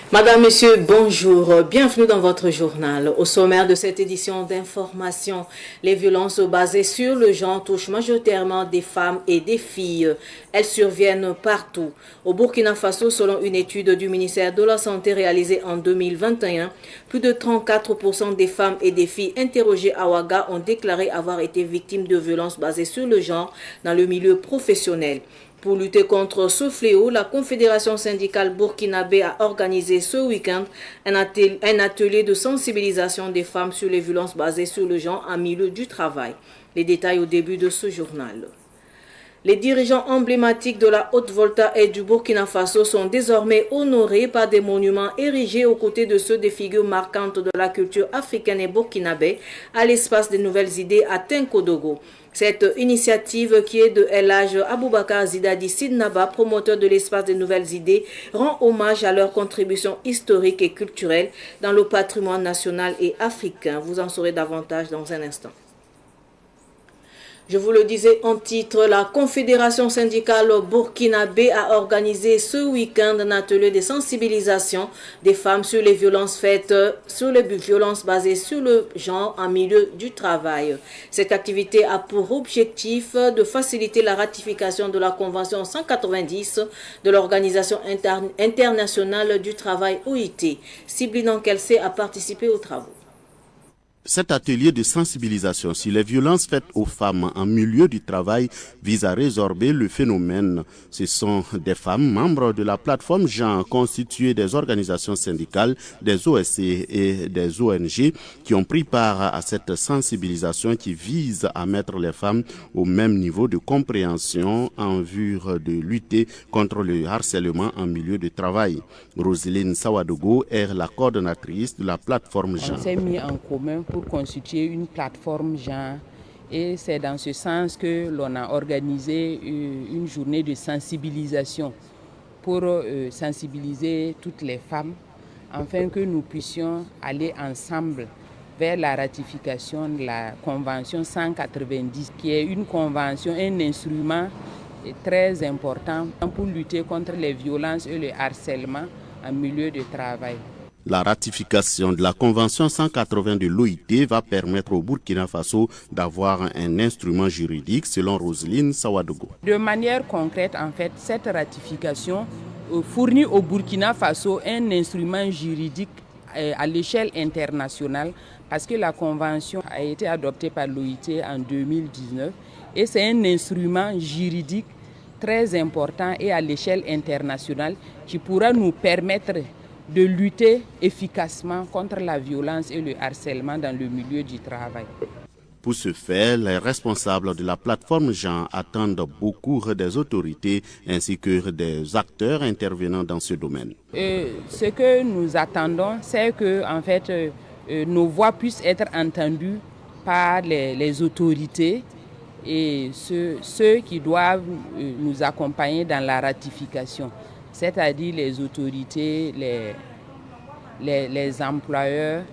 Madame, Monsieur, bonjour. Bienvenue dans votre journal. Au sommaire de cette édition d'information, les violences basées sur le genre touchent majoritairement des femmes et des filles. Elles surviennent partout. Au Burkina Faso, selon une étude du ministère de la Santé réalisée en 2021, plus de 34% des femmes et des filles interrogées à Ouaga ont déclaré avoir été victimes de violences basées sur le genre dans le milieu professionnel. Pour lutter contre ce fléau, la Confédération syndicale burkinabé a organisé ce week-end un atelier de sensibilisation des femmes sur les violences basées sur le genre en milieu du travail. Les détails au début de ce journal. Les dirigeants emblématiques de la Haute-Volta et du Burkina Faso sont désormais honorés par des monuments érigés aux côtés de ceux des figures marquantes de la culture africaine et burkinabé à l'espace des nouvelles idées à Tinkodogo. Cette initiative, qui est de El Hadj Aboubakar Zidadi Sidnaba, promoteur de l'espace des nouvelles idées, rend hommage à leur contribution historique et culturelle dans le patrimoine national et africain. Vous en saurez davantage dans un instant. Je vous le disais en titre, la Confédération syndicale burkinabé a organisé ce week-end un atelier de sensibilisation des femmes sur les violences basées sur le genre en milieu du travail. Cette activité a pour objectif de faciliter la ratification de la Convention 190 de l'Organisation internationale du travail OIT. Sybline Kelsey a participé aux travaux. Cet atelier de sensibilisation sur les violences faites aux femmes en milieu du travail vise à résorber le phénomène. Ce sont des femmes membres de la plateforme genre constituée des organisations syndicales, des OSC et des ONG qui ont pris part à cette sensibilisation qui vise à mettre les femmes au même niveau de compréhension en vue de lutter contre le harcèlement en milieu de travail. Roselyne Sawadogo est la coordonnatrice de la plateforme genre. On s'est mis en commun pour constituer une plateforme genre et c'est dans ce sens que l'on a organisé une journée de sensibilisation pour sensibiliser toutes les femmes afin que nous puissions aller ensemble vers la ratification de la Convention 190 qui est une convention, un instrument très important pour lutter contre les violences et le harcèlement en milieu de travail. La ratification de la Convention 180 de l'OIT va permettre au Burkina Faso d'avoir un instrument juridique, selon Roselyne Sawadogo. De manière concrète, en fait, cette ratification fournit au Burkina Faso un instrument juridique à l'échelle internationale parce que la Convention a été adoptée par l'OIT en 2019 et c'est un instrument juridique très important et à l'échelle internationale qui pourra nous permettre de lutter efficacement contre la violence et le harcèlement dans le milieu du travail. Pour ce faire, les responsables de la plateforme genre attendent beaucoup des autorités ainsi que des acteurs intervenant dans ce domaine. Ce que nous attendons, c'est que en fait, nos voix puissent être entendues par les autorités et ceux qui doivent nous accompagner dans la ratification, c'est-à-dire les autorités, les employeurs,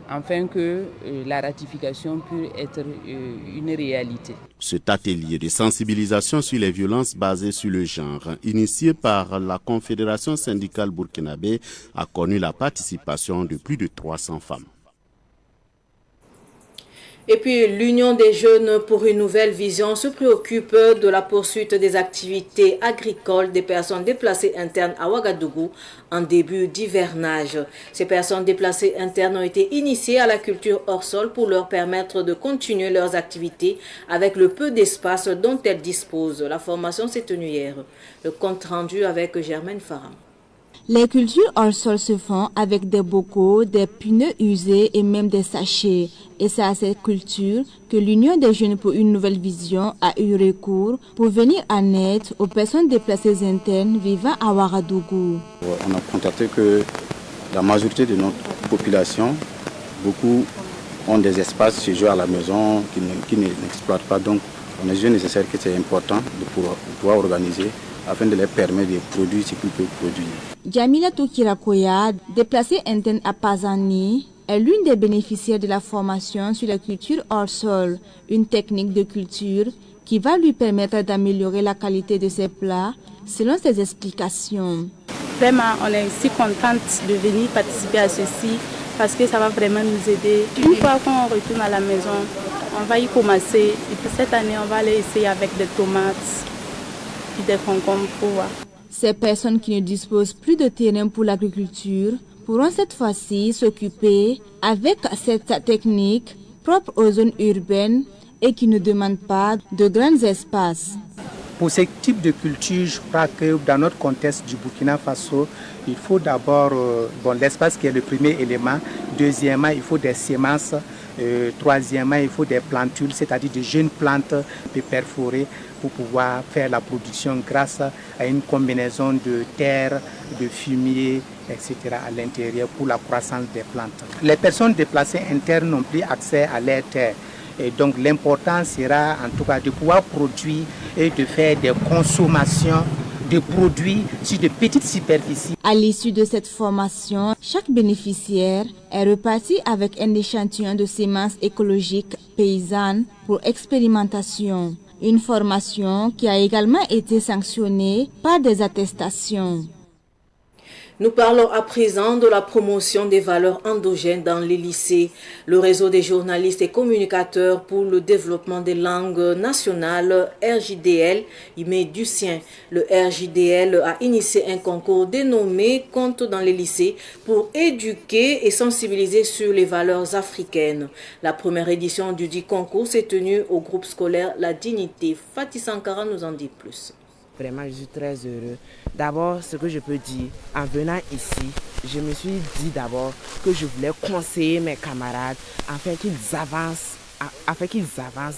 afin que la ratification puisse être une réalité. Cet atelier de sensibilisation sur les violences basées sur le genre, initié par la Confédération syndicale burkinabé, a connu la participation de plus de 300 femmes. Et puis, l'Union des jeunes pour une nouvelle vision se préoccupe de la poursuite des activités agricoles des personnes déplacées internes à Ouagadougou en début d'hivernage. Ces personnes déplacées internes ont été initiées à la culture hors sol pour leur permettre de continuer leurs activités avec le peu d'espace dont elles disposent. La formation s'est tenue hier. Le compte rendu avec Germaine Faram. Les cultures hors sol se font avec des bocaux, des pneus usés et même des sachets. Et c'est à cette culture que l'Union des jeunes pour une nouvelle vision a eu recours pour venir en aide aux personnes déplacées internes vivant à Ouagadougou. On a constaté que la majorité de notre population, beaucoup ont des espaces chez eux à la maison qui n'exploitent pas. Donc on est jeunes nécessaire que c'est important de pouvoir organiser afin de leur permettre de produire ce qu'ils peuvent produire. Jamila Toukirakoya, déplacée interne à Pazani, est l'une des bénéficiaires de la formation sur la culture hors sol, une technique de culture qui va lui permettre d'améliorer la qualité de ses plats selon ses explications. Vraiment, on est si contente de venir participer à ceci parce que ça va vraiment nous aider. Une fois qu'on retourne à la maison, on va y commencer. Et puis cette année, on va aller essayer avec des tomates et des concombres pour voir. Ces personnes qui ne disposent plus de terrain pour l'agriculture pourront cette fois-ci s'occuper avec cette technique propre aux zones urbaines et qui ne demande pas de grands espaces. Pour ce type de culture, je crois que dans notre contexte du Burkina Faso, il faut d'abord l'espace qui est le premier élément. Deuxièmement, il faut des semences. Troisièmement, il faut des plantules, c'est-à-dire des jeunes plantes de perforées pour pouvoir faire la production grâce à une combinaison de terre, de fumier, etc. à l'intérieur pour la croissance des plantes. Les personnes déplacées internes n'ont plus accès à leur terre. Et donc l'important sera en tout cas de pouvoir produire et de faire des consommations de produits sur de petites superficies. À l'issue de cette formation, chaque bénéficiaire est reparti avec un échantillon de semences écologiques paysannes pour expérimentation. Une formation qui a également été sanctionnée par des attestations. Nous parlons à présent de la promotion des valeurs endogènes dans les lycées. Le réseau des journalistes et communicateurs pour le développement des langues nationales, RJDL, y met du sien. Le RJDL a initié un concours dénommé « Contes dans les lycées » pour éduquer et sensibiliser sur les valeurs africaines. La première édition du dit concours s'est tenue au groupe scolaire La Dignité. Fatih Sankara nous en dit plus. Vraiment, je suis très heureux. D'abord, ce que je peux dire, en venant ici, je me suis dit d'abord que je voulais conseiller mes camarades afin qu'ils avancent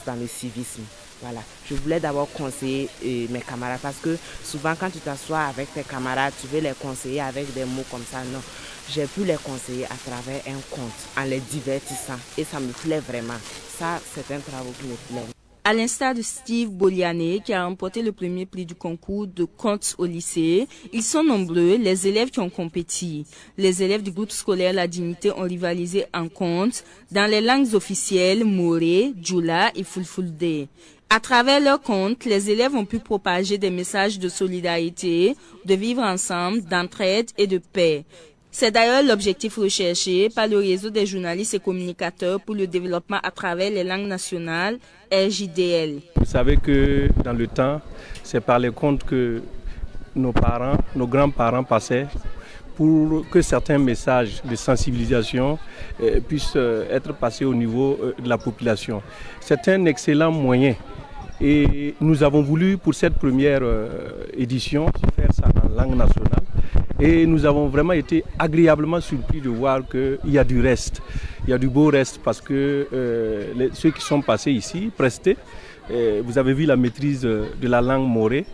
dans le civisme. Voilà. Je voulais d'abord conseiller mes camarades parce que souvent quand tu t'assois avec tes camarades, tu veux les conseiller avec des mots comme ça. Non, j'ai pu les conseiller à travers un conte, en les divertissant. Et ça me plaît vraiment. Ça, c'est un travail qui me plaît. À l'instar de Steve Boliané qui a remporté le premier prix du concours de contes au lycée, ils sont nombreux les élèves qui ont compéti. Les élèves du groupe scolaire La Dignité ont rivalisé en contes dans les langues officielles Moré, Djoula et Fulfulde. À travers leurs contes, les élèves ont pu propager des messages de solidarité, de vivre ensemble, d'entraide et de paix. C'est d'ailleurs l'objectif recherché par le réseau des journalistes et communicateurs pour le développement à travers les langues nationales, RJDL. Vous savez que dans le temps, c'est par les contes que nos parents, nos grands-parents passaient pour que certains messages de sensibilisation puissent être passés au niveau de la population. C'est un excellent moyen. Et nous avons voulu, pour cette première édition, faire ça en langue nationale. Et nous avons vraiment été agréablement surpris de voir qu'il y a du reste. Il y a du beau reste parce que ceux qui sont passés ici, prestés, vous avez vu la maîtrise de la langue morée,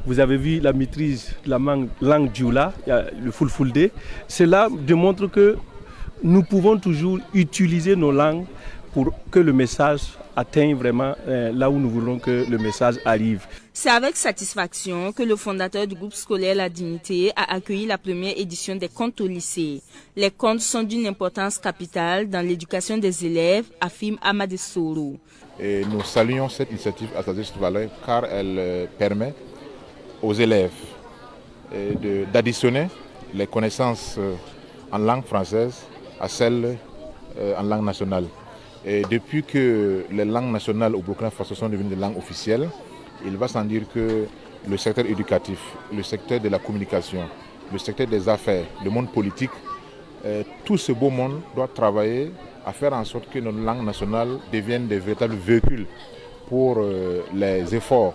vous avez vu la maîtrise de la langue djoula, le fulfulde. Cela démontre que nous pouvons toujours utiliser nos langues pour que le message atteigne vraiment là où nous voulons que le message arrive. C'est avec satisfaction que le fondateur du groupe scolaire La Dignité a accueilli la première édition des contes au lycée. Les contes sont d'une importance capitale dans l'éducation des élèves, affirme Amadé Soro. Et nous saluons cette initiative à sa juste valeur car elle permet aux élèves d'additionner les connaissances en langue française à celles en langue nationale. Et depuis que les langues nationales au Burkina Faso sont devenues des langues officielles, il va sans dire que le secteur éducatif, le secteur de la communication, le secteur des affaires, le monde politique, tout ce beau monde doit travailler à faire en sorte que nos langues nationales deviennent des véritables véhicules pour les efforts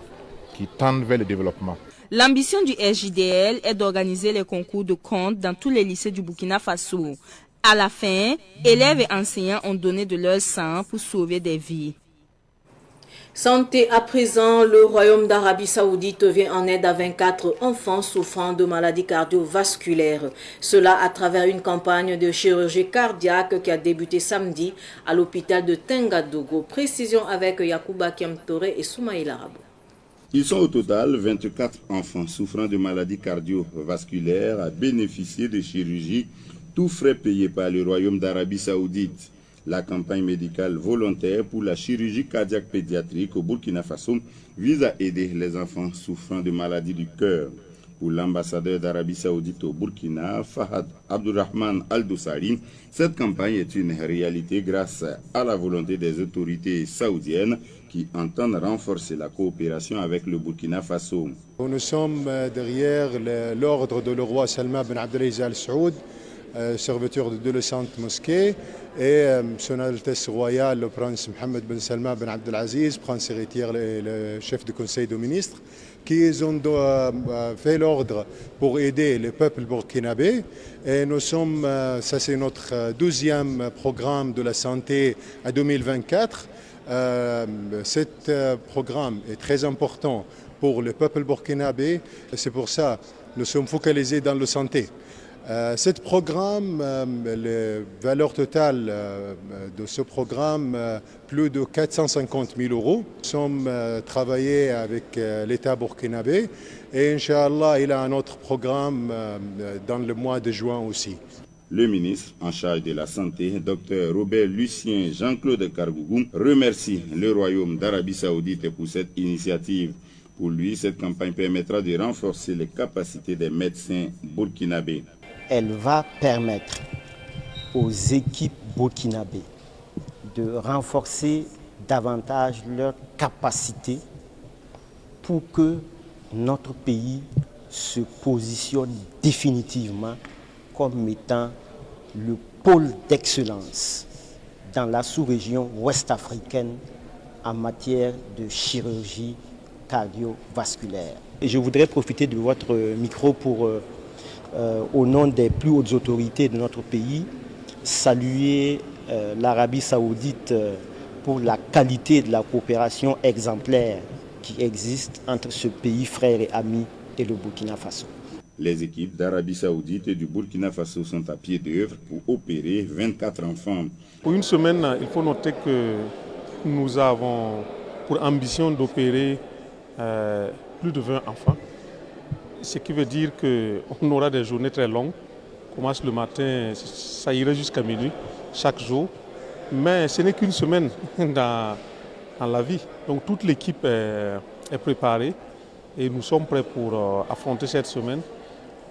qui tendent vers le développement. L'ambition du RJDL est d'organiser les concours de contes dans tous les lycées du Burkina Faso. À la fin, élèves et enseignants ont donné de leur sang pour sauver des vies. Santé à présent, le Royaume d'Arabie Saoudite vient en aide à 24 enfants souffrant de maladies cardiovasculaires. Cela à travers une campagne de chirurgie cardiaque qui a débuté samedi à l'hôpital de Tengadogo. Précision avec Yacouba Kiamtore et Soumaïla Rabo. Ils sont au total 24 enfants souffrant de maladies cardiovasculaires à bénéficier de chirurgie, tout frais payés par le Royaume d'Arabie Saoudite. La campagne médicale volontaire pour la chirurgie cardiaque pédiatrique au Burkina Faso vise à aider les enfants souffrant de maladies du cœur. Pour l'ambassadeur d'Arabie Saoudite au Burkina, Fahad Abdurrahman Al-Doussari, cette campagne est une réalité grâce à la volonté des autorités saoudiennes qui entendent renforcer la coopération avec le Burkina Faso. Nous sommes derrière l'ordre de le roi Salman Ben Abdelaziz Al Saoud, serviteur de la Sainte Mosquée, et Son Altesse Royale, le prince Mohammed Ben Salman Ben Abdelaziz, prince héritier et le chef du conseil des ministres, qui ont fait l'ordre pour aider le peuple burkinabé. Et nous sommes, ça c'est notre 12e programme de la santé à 2024. Cet programme est très important pour le peuple burkinabé. C'est pour ça que nous sommes focalisés dans la santé. Ce programme, la valeur totale de ce programme, plus de 450 000 €. Nous sommes travaillés avec l'État burkinabé et Inch'Allah, il a un autre programme dans le mois de juin aussi. Le ministre en charge de la Santé, Dr Robert Lucien Jean-Claude Kargougou, remercie le Royaume d'Arabie Saoudite pour cette initiative. Pour lui, cette campagne permettra de renforcer les capacités des médecins burkinabés. Elle va permettre aux équipes burkinabées de renforcer davantage leurs capacités pour que notre pays se positionne définitivement comme étant le pôle d'excellence dans la sous-région ouest-africaine en matière de chirurgie cardiovasculaire. Et je voudrais profiter de votre micro pour au nom des plus hautes autorités de notre pays, saluer l'Arabie Saoudite pour la qualité de la coopération exemplaire qui existe entre ce pays frère et ami et le Burkina Faso. Les équipes d'Arabie Saoudite et du Burkina Faso sont à pied d'œuvre pour opérer 24 enfants. Pour une semaine, il faut noter que nous avons pour ambition d'opérer plus de 20 enfants. Ce qui veut dire qu'on aura des journées très longues. On commence le matin, ça irait jusqu'à minuit, chaque jour. Mais ce n'est qu'une semaine dans la vie. Donc toute l'équipe est préparée et nous sommes prêts pour affronter cette semaine.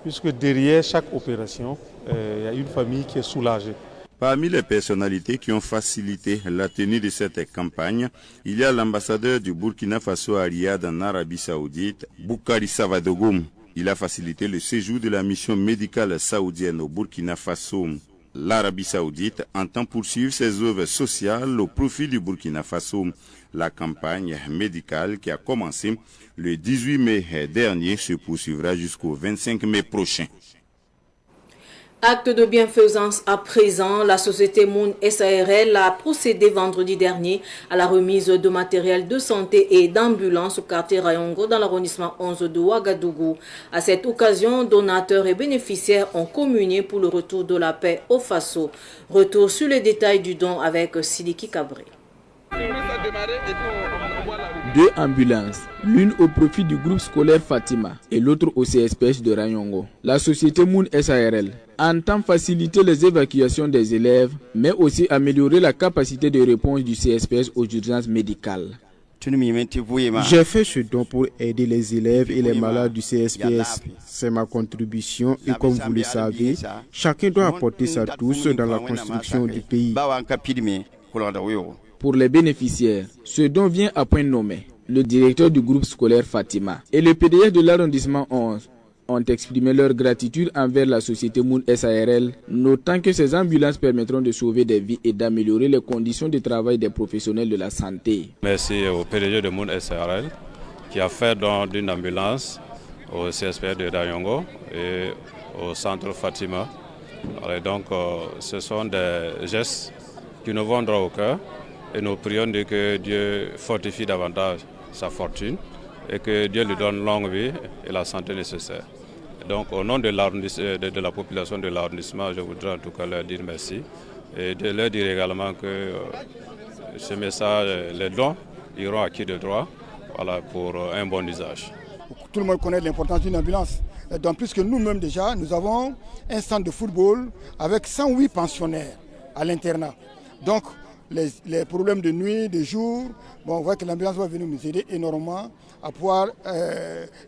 Puisque derrière chaque opération, il y a une famille qui est soulagée. Parmi les personnalités qui ont facilité la tenue de cette campagne, il y a l'ambassadeur du Burkina Faso à Riyad en Arabie Saoudite, Boukari Savadogoum. Il a facilité le séjour de la mission médicale saoudienne au Burkina Faso. L'Arabie Saoudite entend poursuivre ses œuvres sociales au profit du Burkina Faso. La campagne médicale qui a commencé le 18 mai dernier se poursuivra jusqu'au 25 mai prochain. Acte de bienfaisance à présent, la société Moon SARL a procédé vendredi dernier à la remise de matériel de santé et d'ambulance au quartier Rayongo dans l'arrondissement 11 de Ouagadougou. À cette occasion, donateurs et bénéficiaires ont communié pour le retour de la paix au Faso. Retour sur les détails du don avec Sidiki Cabré. 2 ambulances, l'une au profit du groupe scolaire Fatima et l'autre au CSPS de Rayongo. La société Moon SARL entend faciliter les évacuations des élèves, mais aussi améliorer la capacité de réponse du CSPS aux urgences médicales. J'ai fait ce don pour aider les élèves et les malades du CSPS. C'est ma contribution et comme vous le savez, chacun doit apporter sa touche dans la construction du pays. Pour les bénéficiaires, ce don vient à point nommé. Le directeur du groupe scolaire Fatima et le PDG de l'arrondissement 11 ont exprimé leur gratitude envers la société Moon SARL, notant que ces ambulances permettront de sauver des vies et d'améliorer les conditions de travail des professionnels de la santé. Merci au PDG de Moon SARL qui a fait don d'une ambulance au CSPS de Rayongo et au centre Fatima. Et donc, ce sont des gestes qui nous vont droit au cœur. Et nous prions de que Dieu fortifie davantage sa fortune et que Dieu lui donne longue vie et la santé nécessaire. Donc au nom de la population de l'arrondissement, je voudrais en tout cas leur dire merci et de leur dire également que ce message, les dons iront à qui de droit, voilà, pour un bon usage. Tout le monde connaît l'importance d'une ambulance. D'autant plus que nous-mêmes déjà, nous avons un centre de football avec 108 pensionnaires à l'internat. Donc les problèmes de nuit, de jour, on voit que l'ambulance va venir nous aider énormément à pouvoir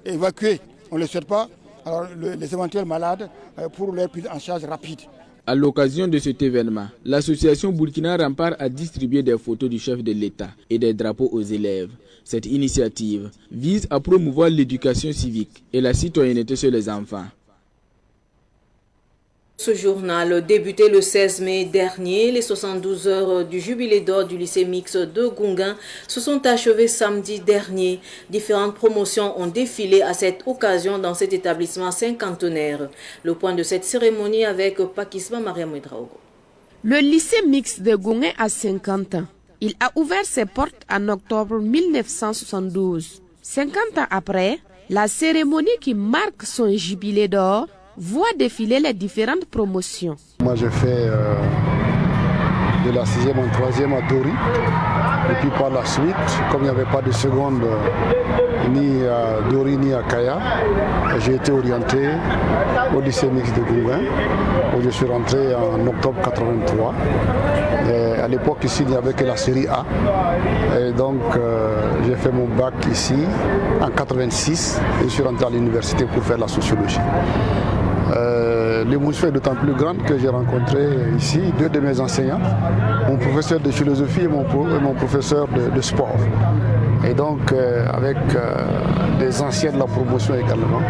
évacuer, on ne le souhaite pas, les éventuels malades pour leur prise en charge rapide. À l'occasion de cet événement, l'association Burkina Rempart a distribué des photos du chef de l'État et des drapeaux aux élèves. Cette initiative vise à promouvoir l'éducation civique et la citoyenneté chez les enfants. Ce journal débuté le 16 mai dernier. Les 72 heures du jubilé d'or du lycée mixte de Gounguin se sont achevées samedi dernier. Différentes promotions ont défilé à cette occasion dans cet établissement cinquantenaire. Le point de cette cérémonie avec Pakisma Mariam Ouedraogo. Le lycée mixte de Gounguin a 50 ans. Il a ouvert ses portes en octobre 1972. 50 ans après, la cérémonie qui marque son jubilé d'or voit défiler les différentes promotions. Moi j'ai fait de la 6e en 3e à Dori. Et puis par la suite, comme il n'y avait pas de seconde ni à Dori ni à Kaya, j'ai été orienté au lycée mixte de Gounguin, où je suis rentré en octobre 83. Et à l'époque ici, il n'y avait que la série A. Et donc j'ai fait mon bac ici en 86 et je suis rentré à l'université pour faire la sociologie. L'émotion est d'autant plus grande que j'ai rencontré ici deux de mes enseignants, mon professeur de philosophie et mon professeur de sport. Et donc avec des anciens de la promotion également.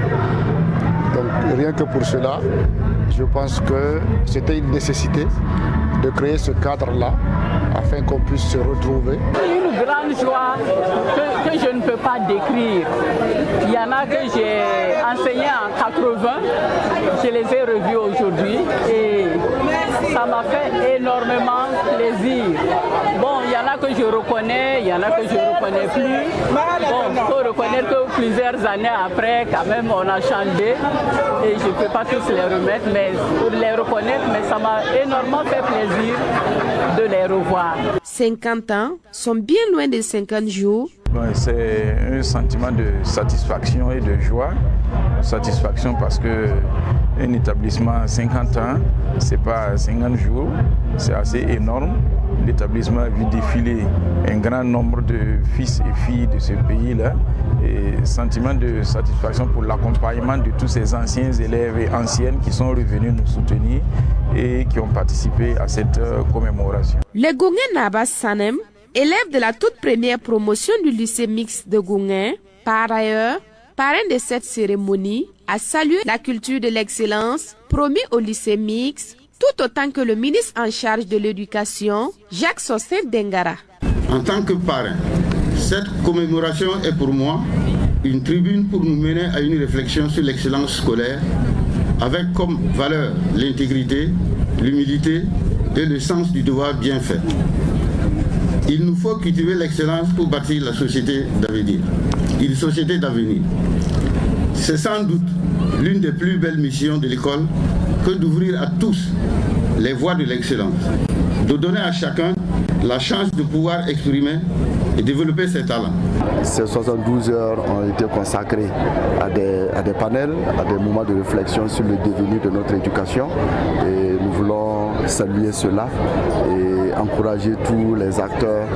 Donc rien que pour cela, je pense que c'était une nécessité de créer ce cadre-là afin qu'on puisse se retrouver. Une grande joie que je ne peux pas décrire. Il y en a que j'ai enseigné en 80, je les ai revus aujourd'hui et ça m'a fait énormément plaisir. Bon, il y en a que je reconnais, il y en a que je ne reconnais plus. Bon, il faut reconnaître que plusieurs années après, quand même, on a changé et je ne peux pas tous les remettre, mais pour les reconnaître, mais ça m'a énormément fait plaisir de les revoir. 50 ans sont bien loin des 50 jours. C'est un sentiment de satisfaction et de joie. Satisfaction parce que un établissement 50 ans, c'est pas 50 jours, c'est assez énorme. L'établissement a vu défiler un grand nombre de fils et filles de ce pays-là. Et sentiment de satisfaction pour l'accompagnement de tous ces anciens élèves et anciennes qui sont revenus nous soutenir et qui ont participé à cette commémoration. Le Gounguin Nabas Sanem, élève de la toute première promotion du lycée mixte de Gounguin, par ailleurs, parrain de cette cérémonie, a salué la culture de l'excellence promis au lycée mixte, tout autant que le ministre en charge de l'éducation, Jacques Sostin Dengara. En tant que parrain, cette commémoration est pour moi une tribune pour nous mener à une réflexion sur l'excellence scolaire, avec comme valeur l'intégrité, l'humilité et le sens du devoir bien fait. Il nous faut cultiver l'excellence pour bâtir la société d'avenir. Une société d'avenir. C'est sans doute l'une des plus belles missions de l'école que d'ouvrir à tous les voies de l'excellence, de donner à chacun la chance de pouvoir exprimer et développer ses talents. Ces 72 heures ont été consacrées à des panels, à des moments de réflexion sur le devenir de notre éducation. Et nous voulons saluer cela et encourager tous les acteurs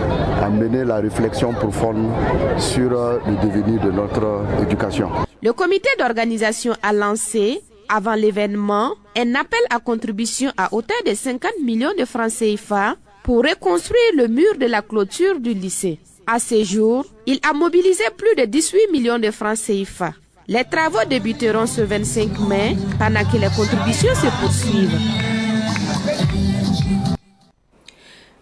à mener la réflexion profonde sur le devenir de notre éducation. Le comité d'organisation a lancé, avant l'événement, un appel à contribution à hauteur de 50 millions de francs CFA pour reconstruire le mur de la clôture du lycée. À ce jour, il a mobilisé plus de 18 millions de francs CFA. Les travaux débuteront ce 25 mai, pendant que les contributions se poursuivent.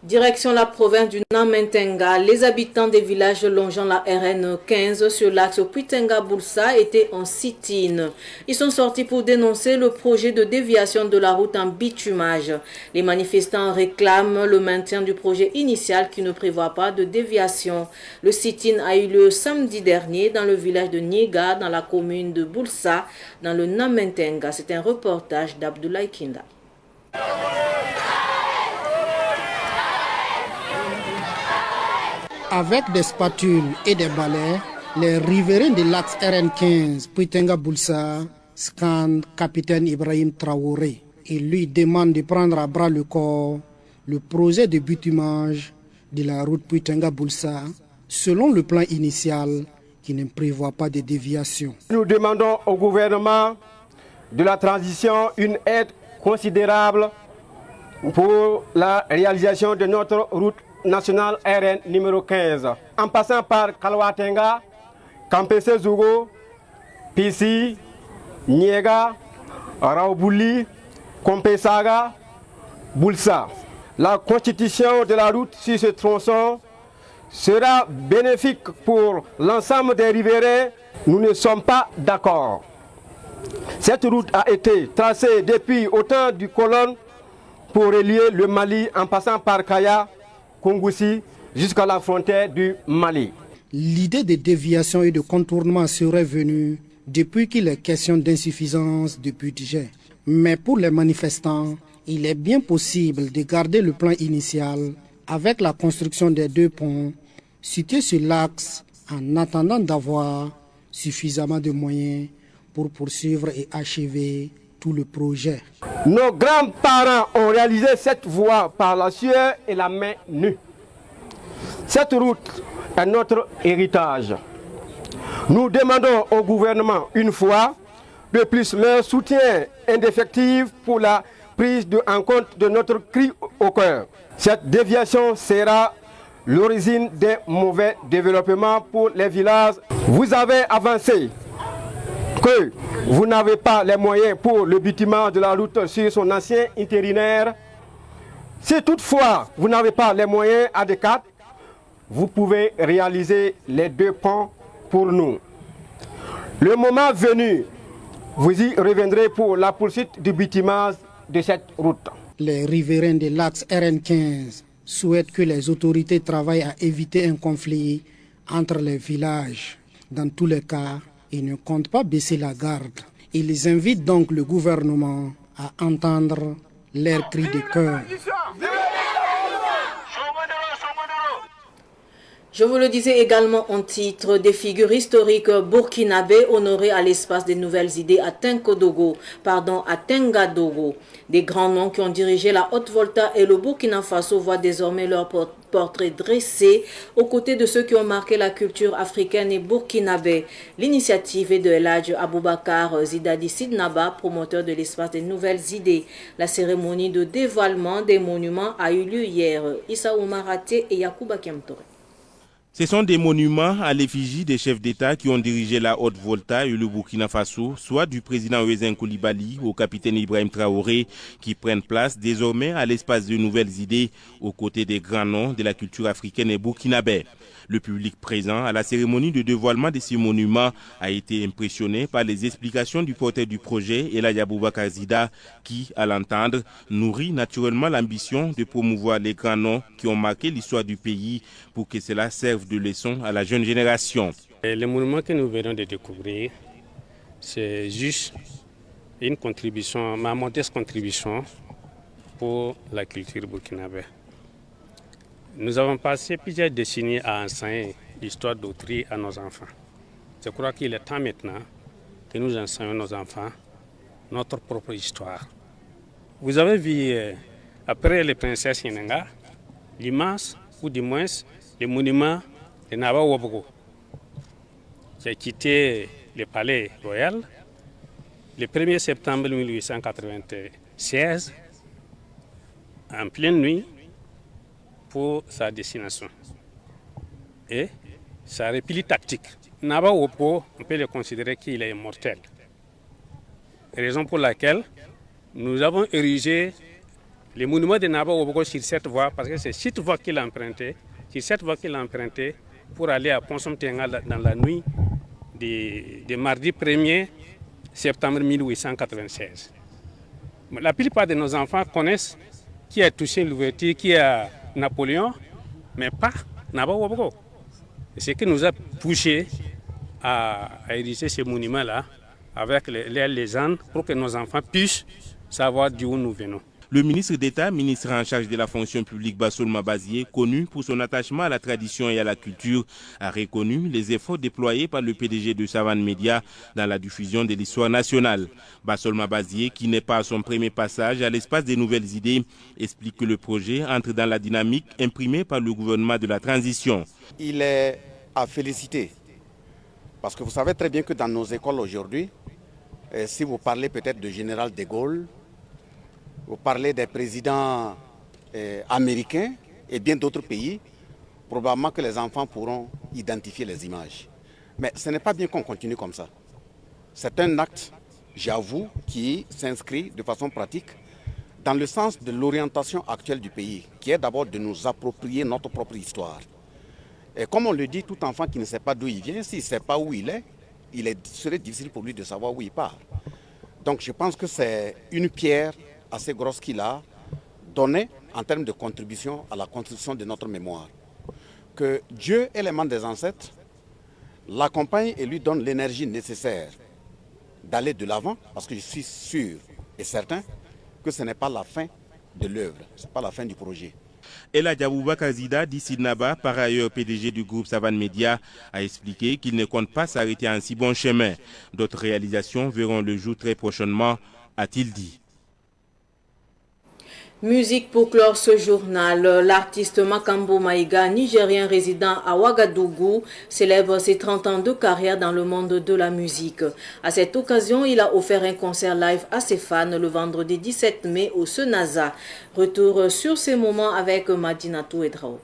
Direction la province du Namentenga, les habitants des villages longeant la RN 15 sur l'axe Puitenga-Boulsa étaient en sit-in. Ils sont sortis pour dénoncer le projet de déviation de la route en bitumage. Les manifestants réclament le maintien du projet initial qui ne prévoit pas de déviation. Le sit-in a eu lieu samedi dernier dans le village de Niega, dans la commune de Boulsa, dans le Namentenga. C'est un reportage d'Abdoulaye Kinda. Avec des spatules et des balais, les riverains de l'axe RN15 Puitenga-Boulsa scandent capitaine Ibrahim Traoré et lui demandent de prendre à bras le corps le projet de bitumage de la route Puitenga-Boulsa selon le plan initial qui ne prévoit pas de déviation. Nous demandons au gouvernement de la transition une aide considérable pour la réalisation de notre route nationale RN numéro 15, en passant par Kalwatenga, Kampese Zougo, Pissi, Niega, Raobouli, Kompesaga, Boulsa. La constitution de la route sur ce tronçon sera bénéfique pour l'ensemble des riverains. Nous ne sommes pas d'accord. Cette route a été tracée depuis au temps du colon pour relier le Mali en passant par Kaya, Kongoussi, jusqu'à la frontière du Mali. L'idée de déviation et de contournement serait venue depuis qu'il est question d'insuffisance de budget. Mais pour les manifestants, il est bien possible de garder le plan initial avec la construction des 2 ponts situés sur l'axe en attendant d'avoir suffisamment de moyens pour poursuivre et achever tout le projet. Nos grands-parents ont réalisé cette voie par la sueur et la main nue. Cette route est notre héritage. Nous demandons au gouvernement une fois de plus leur soutien indéfectible pour la prise en compte de notre cri au cœur. Cette déviation sera l'origine des mauvais développements pour les villages. Vous avez avancé que vous n'avez pas les moyens pour le bitumage de la route sur son ancien itinéraire. Si toutefois vous n'avez pas les moyens adéquats, vous pouvez réaliser les 2 ponts pour nous. Le moment venu, vous y reviendrez pour la poursuite du bitumage de cette route. Les riverains de l'axe RN15 souhaitent que les autorités travaillent à éviter un conflit entre les villages. Dans tous les cas, ils ne comptent pas baisser la garde. Ils invitent donc le gouvernement à entendre leurs cris de cœur. Je vous le disais également en titre, des figures historiques burkinabés honorées à l'espace des nouvelles idées à Tengadogo. Des grands noms qui ont dirigé la Haute-Volta et le Burkina Faso voient désormais leur portrait dressé aux côtés de ceux qui ont marqué la culture africaine et burkinabé. L'initiative est de El Hadj Aboubakar Zidadi Sidnaba, promoteur de l'espace des nouvelles idées. La cérémonie de dévoilement des monuments a eu lieu hier. Issa Oumarate et Yacouba Kiamtore. Ce sont des monuments à l'effigie des chefs d'État qui ont dirigé la Haute-Volta et le Burkina Faso, soit du président Ouézin Coulibaly au capitaine Ibrahim Traoré, qui prennent place désormais à l'espace de nouvelles idées aux côtés des grands noms de la culture africaine et burkinabé. Le public présent à la cérémonie de dévoilement de ces monuments a été impressionné par les explications du porteur du projet, El Hadj Aboubakar Zida, qui, à l'entendre, nourrit naturellement l'ambition de promouvoir les grands noms qui ont marqué l'histoire du pays pour que cela serve de leçon à la jeune génération. Les monuments que nous venons de découvrir, c'est juste une contribution, ma modeste contribution pour la culture burkinabé. Nous avons passé plusieurs décennies à enseigner l'histoire d'autrui à nos enfants. Je crois qu'il est temps maintenant que nous enseignons nos enfants notre propre histoire. Vous avez vu, après les princesses Yenenga, l'immense, ou du moins, le monument de Naba Wabogo, qui a quitté le palais royal le 1er septembre 1896, en pleine nuit, pour sa destination. Et sa réplique tactique. Naba Wopo, on peut le considérer qu'il est immortel. Raison pour laquelle nous avons érigé le monument de Naba Wopo sur cette voie, parce que c'est cette voie qu'il a emprunté, pour aller à Pont-Somtenga dans la nuit de mardi 1er septembre 1896. La plupart de nos enfants connaissent qui a touché l'ouverture, qui a Napoléon, mais pas Naba Wobogo. C'est ce qui nous a poussé à ériger ces monuments-là avec les légendes pour que nos enfants puissent savoir d'où nous venons. Le ministre d'État, ministre en charge de la fonction publique Bassol Mabazié, connu pour son attachement à la tradition et à la culture, a reconnu les efforts déployés par le PDG de Savane Média dans la diffusion de l'histoire nationale. Bassol Mabazié, qui n'est pas à son premier passage à l'espace des nouvelles idées, explique que le projet entre dans la dynamique imprimée par le gouvernement de la transition. Il est à féliciter Parce que vous savez très bien que dans nos écoles aujourd'hui, si vous parlez peut-être de général de Gaulle, vous parlez des présidents américains et bien d'autres pays, probablement que les enfants pourront identifier les images. Mais ce n'est pas bien qu'on continue comme ça. C'est un acte, j'avoue, qui s'inscrit de façon pratique dans le sens de l'orientation actuelle du pays, qui est d'abord de nous approprier notre propre histoire. Et comme on le dit, tout enfant qui ne sait pas d'où il vient, s'il ne sait pas où il serait difficile pour lui de savoir où il part. Donc je pense que c'est une pierre assez grosse qu'il a donnée en termes de contribution à la construction de notre mémoire. Que Dieu et les membres des ancêtres l'accompagnent et lui donnent l'énergie nécessaire d'aller de l'avant, parce que je suis sûr et certain que ce n'est pas la fin de l'œuvre, ce n'est pas la fin du projet. Ella Diabouba Kazida d'Issinaba, par ailleurs PDG du groupe Savane Média, a expliqué qu'il ne compte pas s'arrêter en si bon chemin. D'autres réalisations verront le jour très prochainement, a-t-il dit. Musique pour clore ce journal. L'artiste Makambo Maïga, nigérien résident à Ouagadougou, célèbre ses 30 ans de carrière dans le monde de la musique. À cette occasion, il a offert un concert live à ses fans le vendredi 17 mai au Senaza. Retour sur ces moments avec Madinatou Edrao.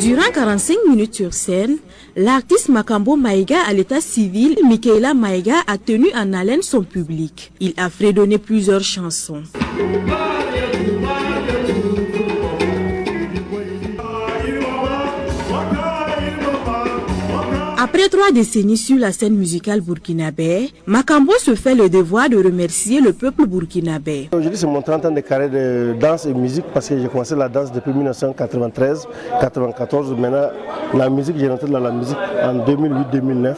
Durant 45 minutes sur scène, l'artiste Makambo Maïga à l'état civil, Michaela Maïga, a tenu en haleine son public. Il a fredonné plusieurs chansons. Après 3 décennies sur la scène musicale burkinabé, Makambo se fait le devoir de remercier le peuple burkinabé. Aujourd'hui, c'est mon 30 ans de carrière de danse et musique parce que j'ai commencé la danse depuis 1993-94. Maintenant, la musique, j'ai rentré dans la musique en 2008-2009.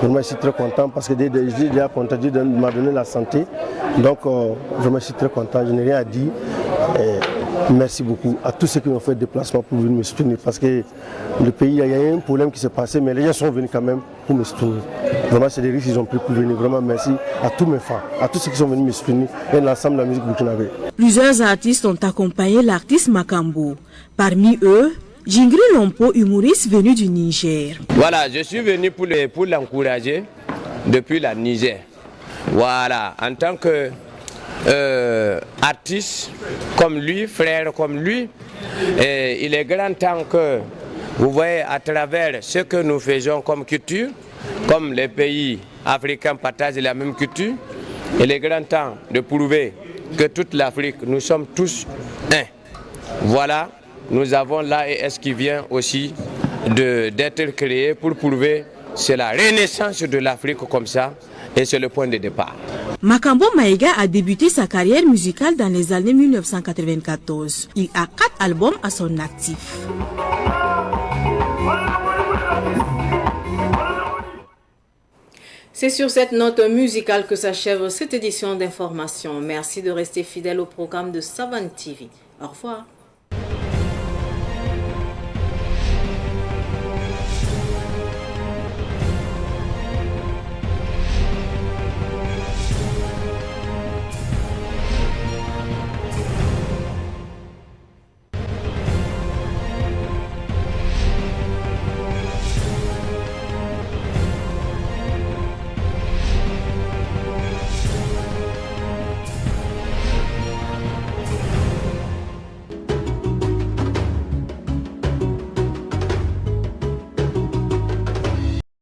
Vraiment, je suis très content parce que Dieu m'a donné la santé. Donc, vraiment, je suis très content. Je n'ai rien à dire. Merci beaucoup à tous ceux qui ont fait le déplacement pour venir me soutenir parce que le pays, il y a eu un problème qui s'est passé, mais les gens sont venus quand même pour me soutenir. Vraiment, c'est des risques qu'ils ont pris pour venir. Vraiment, merci à tous mes fans, à tous ceux qui sont venus me soutenir et l'ensemble de la musique burkinabé. Plusieurs artistes ont accompagné l'artiste Makambo. Parmi eux, Jingri Lompo, humoriste venu du Niger. Voilà, je suis venu pour l'encourager depuis la Niger. Voilà, en tant que artiste comme lui, frère comme lui, et il est grand temps que vous voyez à travers ce que nous faisons comme culture, comme les pays africains partagent la même culture, il est grand temps de prouver que toute l'Afrique, nous sommes tous un. Voilà, nous avons l'AES qui vient aussi d'être créé pour prouver c'est la renaissance de l'Afrique comme ça, et c'est le point de départ. Makambo Maïga a débuté sa carrière musicale dans les années 1994. Il a 4 albums à son actif. C'est sur cette note musicale que s'achève cette édition d'information. Merci de rester fidèle au programme de Savane TV. Au revoir.